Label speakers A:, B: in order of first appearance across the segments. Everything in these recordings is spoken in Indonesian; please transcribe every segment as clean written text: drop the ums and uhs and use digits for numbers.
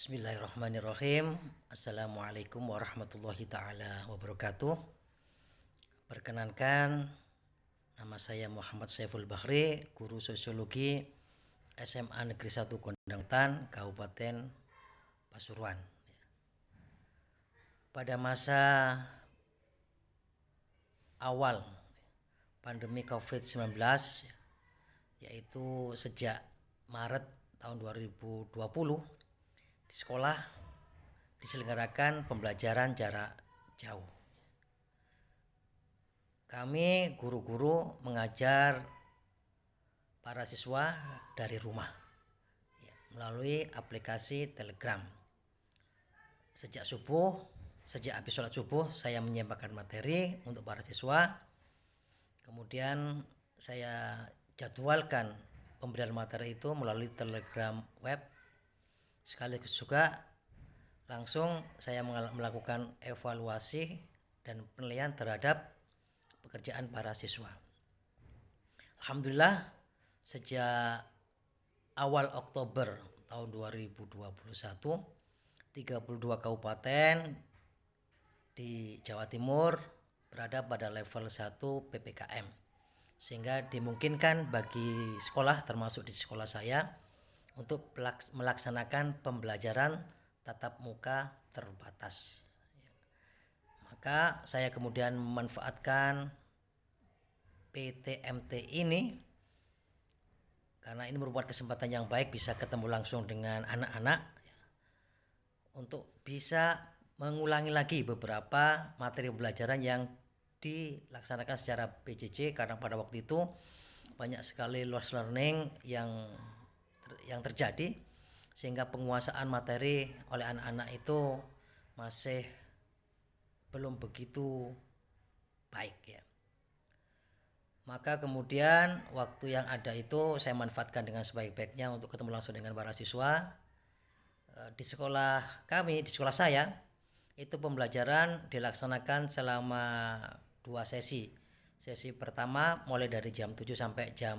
A: Bismillahirrahmanirrahim. Assalamualaikum warahmatullahi taala wabarakatuh. Perkenankan, nama saya Muhammad Saiful Bahri, guru sosiologi SMA Negeri 1 Kondangtan, Kabupaten Pasuruan. Pada masa awal pandemi COVID-19, yaitu sejak Maret tahun 2020, di sekolah diselenggarakan pembelajaran jarak jauh. Kami guru-guru mengajar para siswa dari rumah melalui aplikasi Telegram. Sejak habis sholat subuh, saya menyampaikan materi untuk para siswa. Kemudian saya jadwalkan pemberian materi itu melalui Telegram web. Sekaligus juga langsung saya melakukan evaluasi dan penilaian terhadap pekerjaan para siswa. Alhamdulillah, sejak awal Oktober tahun 2021, 32 kabupaten di Jawa Timur berada pada level 1 PPKM, sehingga dimungkinkan bagi sekolah, termasuk di sekolah saya, untuk melaksanakan pembelajaran tatap muka terbatas. Maka saya kemudian memanfaatkan PTMT ini karena ini merupakan kesempatan yang baik bisa ketemu langsung dengan anak-anak untuk bisa mengulangi lagi beberapa materi pembelajaran yang dilaksanakan secara PJJ, karena pada waktu itu banyak sekali lost learning yang terjadi, sehingga penguasaan materi oleh anak-anak itu masih belum begitu baik ya. Maka kemudian waktu yang ada itu saya manfaatkan dengan sebaik-baiknya untuk ketemu langsung dengan para siswa. Di sekolah kami, di sekolah saya, itu pembelajaran dilaksanakan selama 2 sesi. Sesi pertama mulai dari jam 7 sampai jam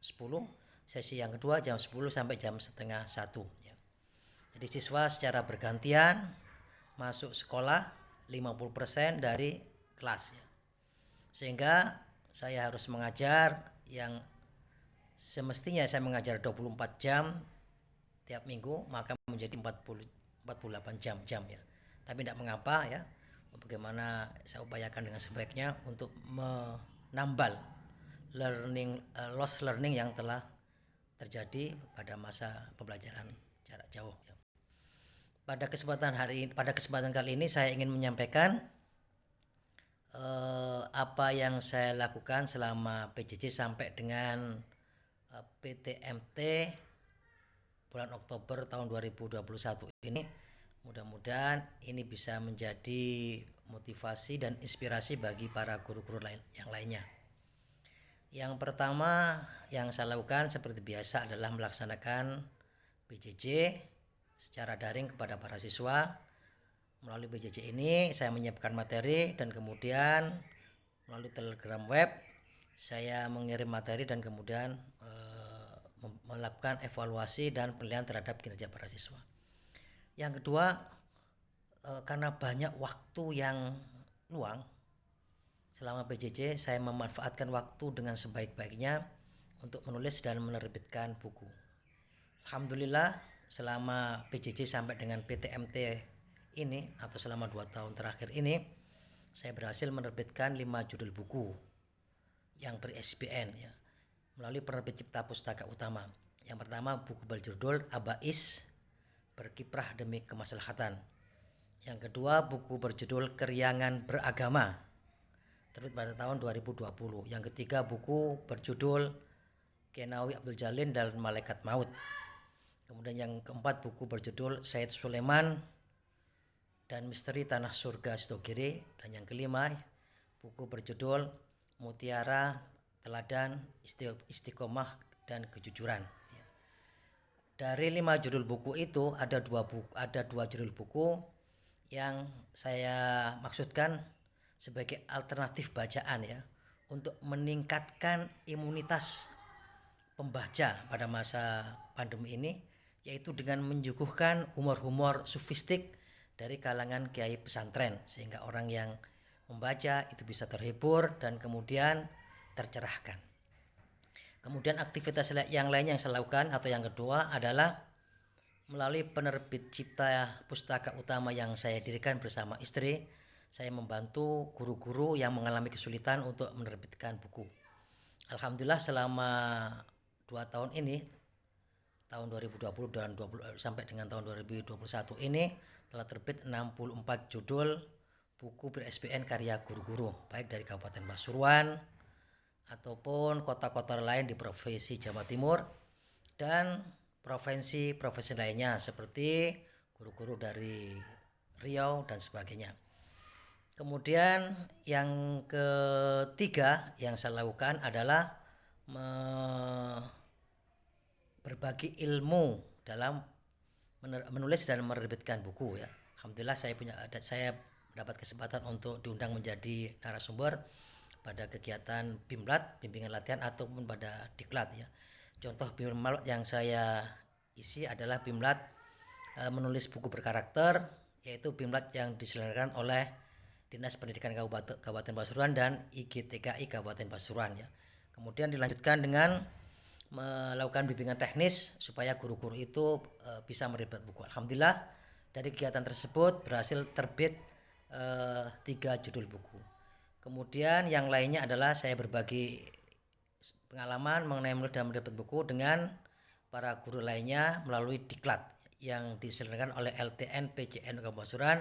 A: 10. Sesi yang kedua jam 10 sampai jam setengah 1 ya. Jadi siswa secara bergantian masuk sekolah 50% dari kelas ya. Sehingga saya harus mengajar yang semestinya saya mengajar 24 jam tiap minggu, maka menjadi 48 jam ya. Tapi tidak mengapa ya. Bagaimana saya upayakan dengan sebaiknya untuk menambal lost learning yang telah terjadi pada masa pembelajaran jarak jauh. Pada kesempatan kali ini saya ingin menyampaikan apa yang saya lakukan selama PJJ sampai dengan PTMT bulan Oktober tahun 2021 ini. Mudah-mudahan ini bisa menjadi motivasi dan inspirasi bagi para guru-guru yang lainnya. Yang pertama yang saya lakukan seperti biasa adalah melaksanakan PJJ secara daring kepada para siswa. Melalui PJJ ini saya menyiapkan materi dan kemudian melalui Telegram web saya mengirim materi dan kemudian melakukan evaluasi dan penilaian terhadap kinerja para siswa. Yang kedua, karena banyak waktu yang luang selama PJJ, saya memanfaatkan waktu dengan sebaik-baiknya untuk menulis dan menerbitkan buku. Alhamdulillah, selama PJJ sampai dengan PTMT ini atau selama 2 tahun terakhir ini, saya berhasil menerbitkan 5 judul buku yang ber-ISBN ya, melalui penerbit Cipta Pustaka Utama. Yang pertama buku berjudul Abais Berkiprah Demi Kemaslahatan. Yang kedua buku berjudul Keriangan Beragama, terbit pada tahun 2020. Yang ketiga buku berjudul Kenawi Abdul Jalil dan Malaikat Maut. Kemudian yang keempat buku berjudul Said Sulaiman dan Misteri Tanah Surga Stogiri. Dan yang kelima buku berjudul Mutiara Teladan Istiqomah dan Kejujuran. Dari 5 judul buku itu ada 2 judul buku yang saya maksudkan sebagai alternatif bacaan ya, untuk meningkatkan imunitas pembaca pada masa pandemi ini, yaitu dengan menyuguhkan humor-humor sufistik dari kalangan kiai pesantren, sehingga orang yang membaca itu bisa terhibur dan kemudian tercerahkan. Kemudian aktivitas yang lain yang saya lakukan atau yang kedua adalah melalui penerbit Cipta Pustaka Utama yang saya dirikan bersama istri, saya membantu guru-guru yang mengalami kesulitan untuk menerbitkan buku. Alhamdulillah selama 2 tahun ini, tahun 2020 dan sampai dengan tahun 2021 ini telah terbit 64 judul buku ber-SBN karya guru-guru, baik dari Kabupaten Pasuruan ataupun kota-kota lain di Provinsi Jawa Timur dan provinsi-provinsi lainnya seperti guru-guru dari Riau dan sebagainya. Kemudian yang ketiga yang saya lakukan adalah berbagi ilmu dalam menulis dan menerbitkan buku ya. Alhamdulillah saya mendapat kesempatan untuk diundang menjadi narasumber pada kegiatan BIMLAT, bimbingan latihan, ataupun pada diklat ya. Contoh BIMLAT yang saya isi adalah BIMLAT menulis buku berkarakter, yaitu BIMLAT yang diselenggarakan oleh Dinas Pendidikan Kabupaten Pasuruan dan IGTKI Kabupaten Pasuruan ya. Kemudian dilanjutkan dengan melakukan bimbingan teknis supaya guru-guru itu bisa menerbit buku. Alhamdulillah dari kegiatan tersebut berhasil terbit 3 judul buku. Kemudian yang lainnya adalah saya berbagi pengalaman mengenai menulis dan menerbit buku dengan para guru lainnya melalui diklat yang diselenggarakan oleh LTN PCN Kabupaten Pasuruan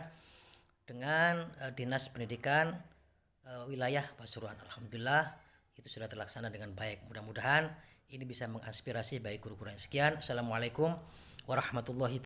A: dengan Dinas Pendidikan wilayah Pasuruan. Alhamdulillah itu sudah terlaksana dengan baik. Mudah-mudahan ini bisa menginspirasi bagi guru-guru yang sekian. Assalamualaikum warahmatullahi wabarakatuh.